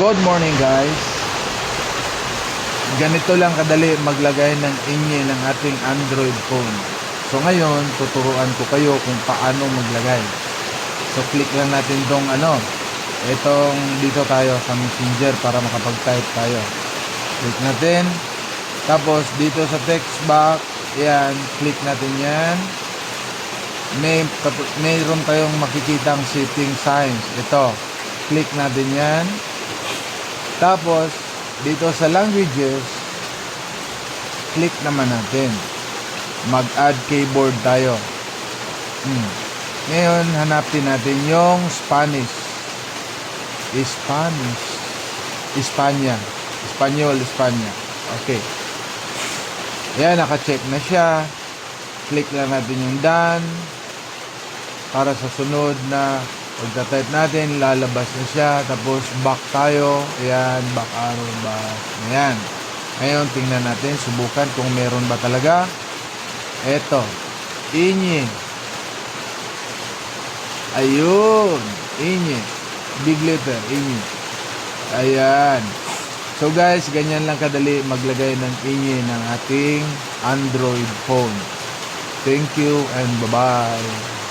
Good morning guys. Ganito lang kadali maglagay ng inye ng ating Android phone. So ngayon, tuturuan ko kayo kung paano maglagay. So click lang natin tong itong dito tayo sa Messenger para makapag-type tayo. Click natin. Tapos dito sa text box, yan, click natin yan. Mayroon tayong makikitang setting signs. Ito, click natin yan. Tapos, dito sa languages, click naman natin. Mag-add keyboard tayo. Ngayon, hanapin natin yung Spanish. Espanya. Espanyol, Espanya. Okay. Yan, naka-check na siya. Click lang natin yung done. Para sa sunod na pagka-type natin, lalabas na siya. Tapos, back tayo. Ayan, back arrow, back. Ayan. Ngayon, tingnan natin. Subukan kung meron ba talaga. Eto. Inye. Ayun. Inye. Big letter. Inye. Ayan. So guys, ganyan lang kadali maglagay ng inye ng ating Android phone. Thank you and bye-bye.